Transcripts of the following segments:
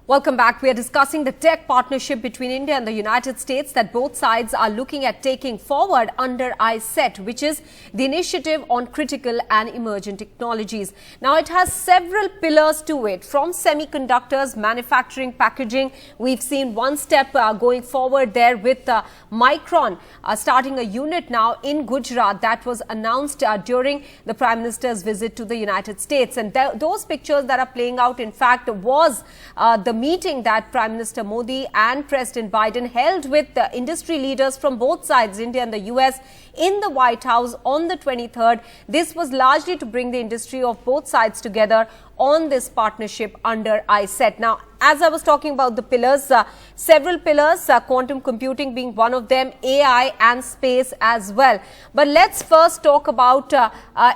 Welcome back. We are discussing the tech partnership between India and the United States that both sides are looking at taking forward under INSPACe, which is the initiative on critical and emerging technologies. Now, it has several pillars to it, from semiconductors, manufacturing, packaging. We've seen one step going forward there with Micron starting a unit now in Gujarat that was announced during the Prime Minister's visit to the United States. And those pictures that are playing out, in fact, was the meeting that Prime Minister Modi and President Biden held with industry leaders from both sides, India and the US, in the White House on the 23rd. This was largely to bring the industry of both sides together on this partnership under INSPACe. Now, as I was talking about the pillars, several pillars, quantum computing being one of them, AI and space as well. But let's first talk about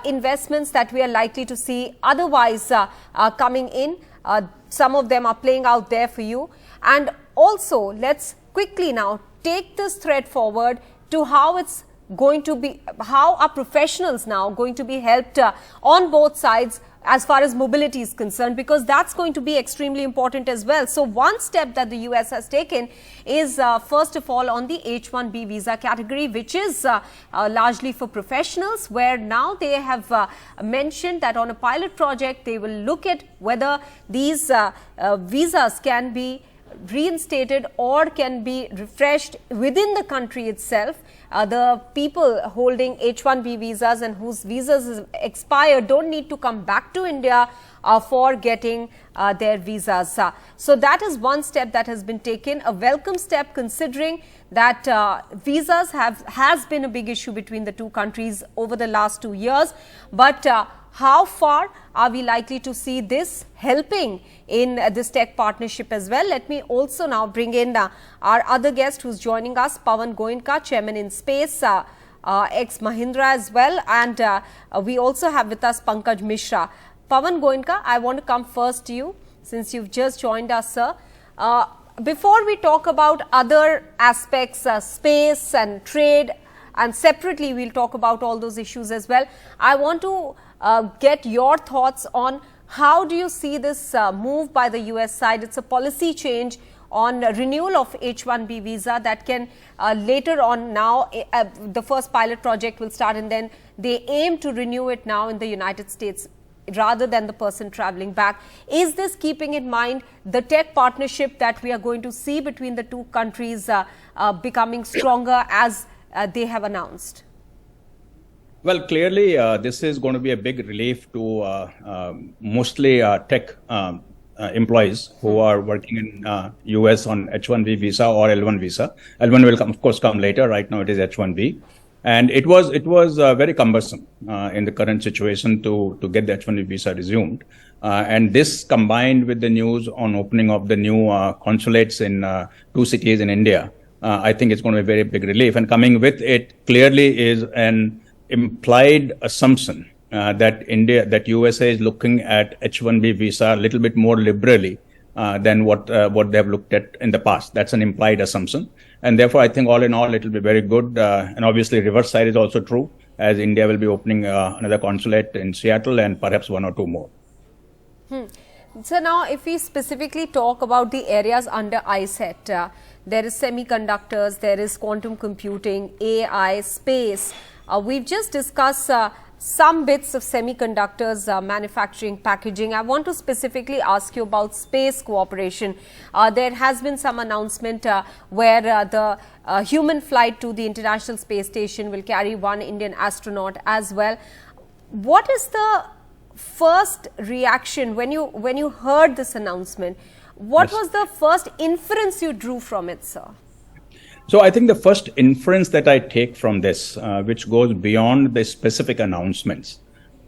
investments that we are likely to see otherwise coming in. Some of them are playing out there for you. And also, let's quickly now take this thread forward to how it's going to be, how are professionals now going to be helped on both sides as far as mobility is concerned, because that's going to be extremely important as well. So one step that the US has taken is first of all on the H-1B visa category, which is largely for professionals, where now they have mentioned that on a pilot project they will look at whether these visas can be reinstated or can be refreshed within the country itself. The people holding H-1B visas and whose visas is expired don't need to come back to India for getting their visas. So that is one step that has been taken, a welcome step, considering that visas has been a big issue between the two countries over the last 2 years. But how far are we likely to see this helping in this tech partnership as well? Let me also now bring in our other guest who's joining us, Pawan Goenka, Chairman INSPACe, ex-Mahindra as well. And we also have with us Pankaj Mishra. Pawan Goenka, I want to come first to you since you've just joined us, sir. Before we talk about other aspects, space and trade, and separately we'll talk about all those issues as well, I want to get your thoughts on how do you see this move by the US side. It's a policy change on renewal of H-1B visa that can later on now, the first pilot project will start and then they aim to renew it now in the United States rather than the person traveling back. Is this keeping in mind the tech partnership that we are going to see between the two countries becoming stronger as they have announced? Well, clearly, this is going to be a big relief to mostly tech employees who are working in US on H-1B visa or L-1 visa. L-1 will of course come later. Right now, it is H-1B, and it was very cumbersome in the current situation to get the H-1B visa resumed. And this, combined with the news on opening of the new consulates in 2 cities in India, I think it's going to be a very big relief. And coming with it clearly is an implied assumption that USA is looking at H-1B visa a little bit more liberally than what they have looked at in the past. That's an implied assumption, and therefore I think all in all it will be very good. And obviously reverse side is also true, as India will be opening another consulate in Seattle and perhaps 1 or 2 more. So now if we specifically talk about the areas under INSPACe, there is semiconductors, there is quantum computing, AI, space. We've just discussed some bits of semiconductors, manufacturing, packaging. I want to specifically ask you about space cooperation. There has been some announcement where the human flight to the International Space Station will carry 1 Indian astronaut as well. What is the first reaction when you heard this announcement? What was the first inference you drew from it, sir? So I think the first inference that I take from this, which goes beyond the specific announcements,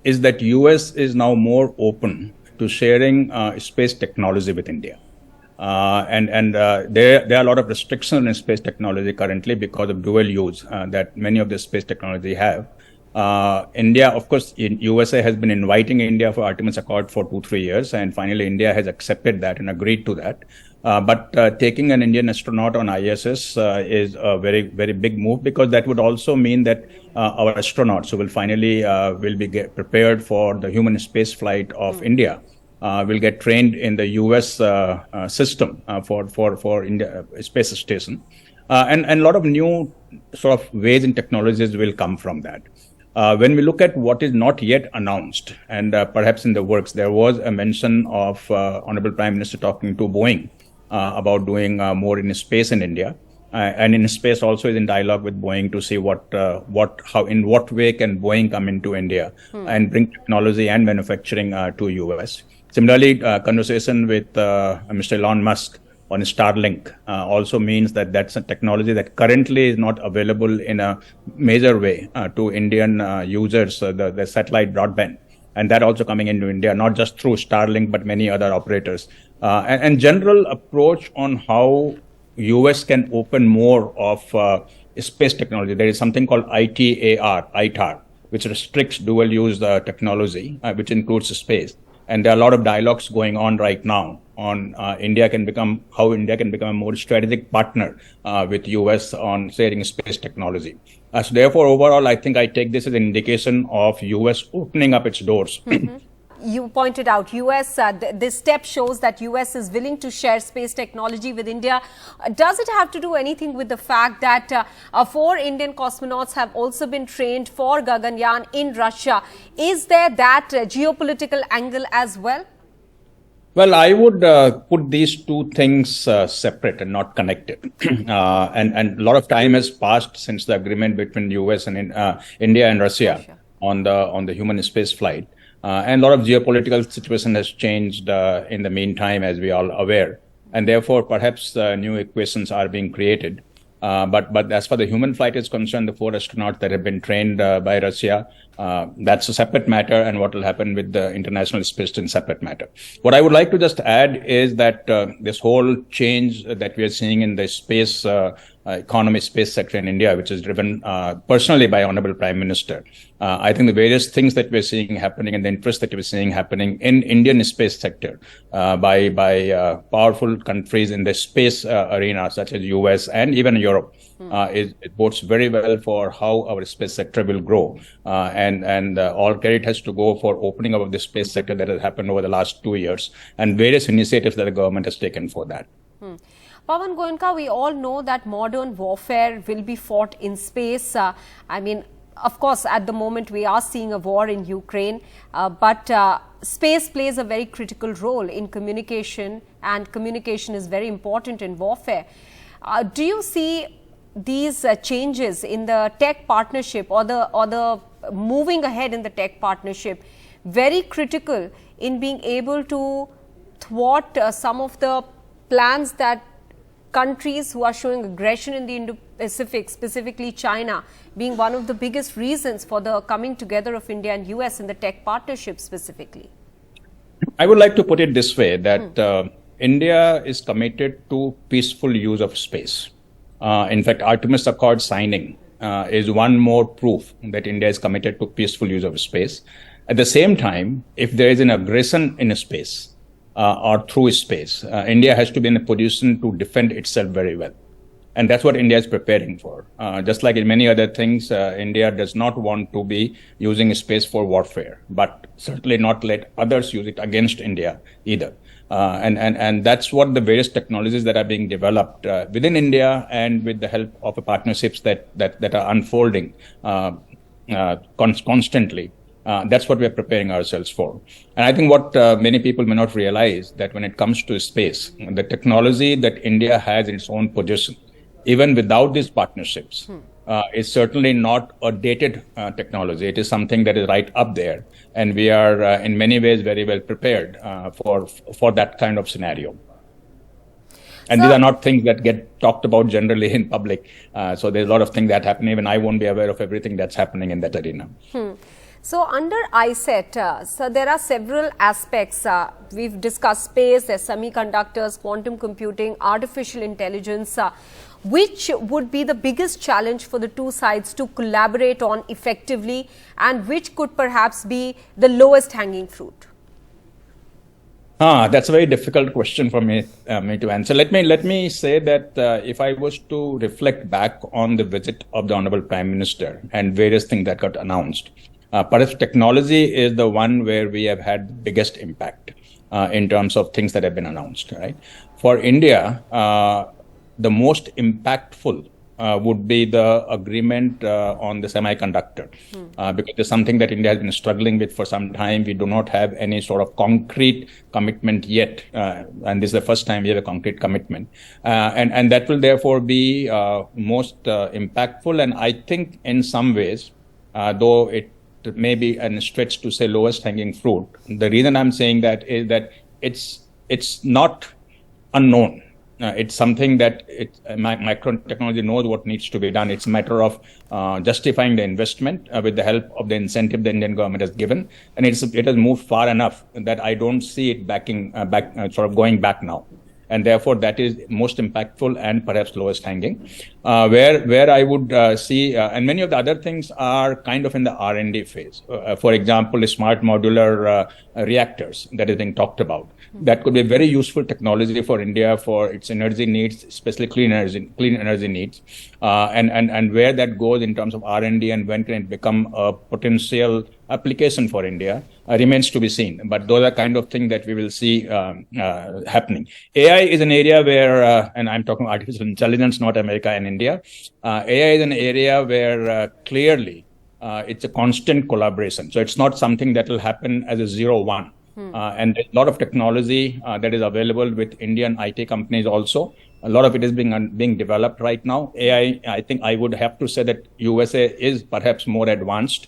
is that US is now more open to sharing space technology with India. And there are a lot of restrictions in space technology currently because of dual use that many of the space technology have. India, of course, USA has been inviting India for Artemis Accord for 2-3 years, and finally India has accepted that and agreed to that. But taking an Indian astronaut on ISS is a very, very big move, because that would also mean that our astronauts will finally will be prepared for the human space flight of India will get trained in the US system for India space station. And a lot of new sort of ways and technologies will come from that. When we look at what is not yet announced and perhaps in the works, there was a mention of Honorable Prime Minister talking to Boeing about doing more in space in India. And INSPACe also is in dialogue with Boeing to see in what way can Boeing come into India and bring technology and manufacturing to US. Similarly, conversation with Mr. Elon Musk on Starlink also means that that's a technology that currently is not available in a major way to Indian users, the satellite broadband. And that also coming into India, not just through Starlink, but many other operators. And general approach on how US can open more of space technology. There is something called ITAR, which restricts dual use technology, which includes space. And there are a lot of dialogues going on right now on how India can become a more strategic partner with US on sharing space technology. So therefore, overall, I think I take this as an indication of US opening up its doors. You pointed out US, this step shows that US is willing to share space technology with India. Does it have to do anything with the fact that 4 Indian cosmonauts have also been trained for Gaganyaan in Russia? Is there that geopolitical angle as well? Well, I would put these two things separate and not connected. And a lot of time has passed since the agreement between US and India and Russia on the human space flight. And a lot of geopolitical situation has changed in the meantime, as we all aware. And therefore, perhaps new equations are being created. But as far as the human flight is concerned, the 4 astronauts that have been trained by Russia, that's a separate matter. And what will happen with the International Space Station, separate matter. What I would like to just add is that this whole change that we are seeing in the space economy, space sector in India, which is driven personally by Honorable Prime Minister. I think the various things that we're seeing happening and the interest that we're seeing happening in Indian space sector by powerful countries in the space arena, such as US and even Europe, it bodes very well for how our space sector will grow. And all credit has to go for opening up of the space sector that has happened over the last 2 years and various initiatives that the government has taken for that. Pawan Goenka, we all know that modern warfare will be fought in space. I mean, of course, at the moment we are seeing a war in Ukraine, but space plays a very critical role in communication, and communication is very important in warfare. Do you see these changes in the tech partnership or the moving ahead in the tech partnership very critical in being able to thwart some of the plans that countries who are showing aggression in the Indo-Pacific, specifically China, being one of the biggest reasons for the coming together of India and US in the tech partnership specifically? I would like to put it this way, that India is committed to peaceful use of space. In fact, Artemis Accord signing is one more proof that India is committed to peaceful use of space. At the same time, if there is an aggression in space, or through space, India has to be in a position to defend itself very well. And that's what India is preparing for. Just like in many other things, India does not want to be using space for warfare, but certainly not let others use it against India either. And that's what the various technologies that are being developed within India and with the help of the partnerships that are unfolding constantly. That's what we are preparing ourselves for. And I think what many people may not realize, that when it comes to space, the technology that India has in its own possession, even without these partnerships, is certainly not a dated technology. It is something that is right up there. And we are in many ways very well prepared for that kind of scenario. And these are not things that get talked about generally in public. So there's a lot of things that happen. Even I won't be aware of everything that's happening in that arena. So under ISET, so there are several aspects. We've discussed space, there's semiconductors, quantum computing, artificial intelligence. Which would be the biggest challenge for the two sides to collaborate on effectively, and which could perhaps be the lowest hanging fruit? That's a very difficult question for me to answer. Let me say that if I was to reflect back on the visit of the Honorable Prime Minister and various things that got announced, perhaps technology is the one where we have had the biggest impact. in terms of things that have been announced, right? For India, the most impactful would be the agreement on the semiconductor, because it's something that India has been struggling with for some time. We do not have any sort of concrete commitment yet, and this is the first time we have a concrete commitment, and that will therefore be most impactful. And I think in some ways, though it may be a stretch to say lowest hanging fruit, the reason I'm saying that is that it's not unknown. It's something that micron technology knows what needs to be done. It's a matter of justifying the investment with the help of the incentive the Indian government has given, and it has moved far enough that I don't see it sort of going back now. And therefore, that is most impactful and perhaps lowest hanging. Where I would see, and many of the other things are kind of in the R&D phase. For example, the smart modular reactors that is being talked about. That could be very useful technology for India for its energy needs, especially clean energy needs. And where that goes in terms of R&D and when can it become a potential application for India remains to be seen. But those are kind of things that we will see happening. AI is an area where, and I'm talking artificial intelligence, not America and India. AI is an area where clearly it's a constant collaboration. So it's not something that will happen as a 0-1. And there's a lot of technology that is available with Indian IT companies also. A lot of it is being developed right now. AI, I think I would have to say that USA is perhaps more advanced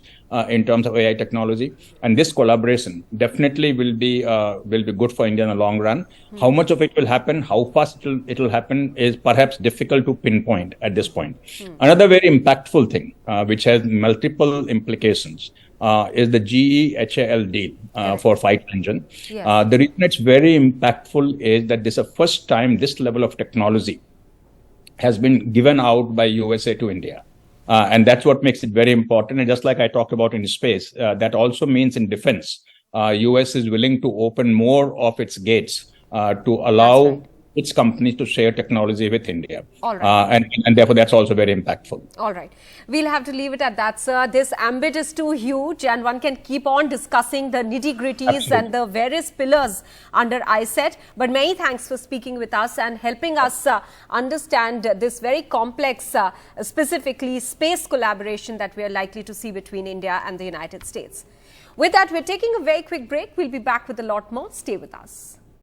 in terms of AI technology. And this collaboration definitely will be good for India in the long run. How much of it will happen, how fast it will happen is perhaps difficult to pinpoint at this point. Another very impactful thing, which has multiple implications, is the GE-HAL deal for fighter engine. Yes. The reason it's very impactful is that this is the first time this level of technology has been given out by USA to India. And that's what makes it very important. And just like I talked about in space, that also means in defense, US is willing to open more of its gates to allow its companies to share technology with India. All right. And therefore, that's also very impactful. All right. We'll have to leave it at that, sir. This ambit is too huge and one can keep on discussing the nitty-gritties and the various pillars under ISET. But many thanks for speaking with us and helping us understand this very complex, specifically space collaboration that we are likely to see between India and the United States. With that, we're taking a very quick break. We'll be back with a lot more. Stay with us.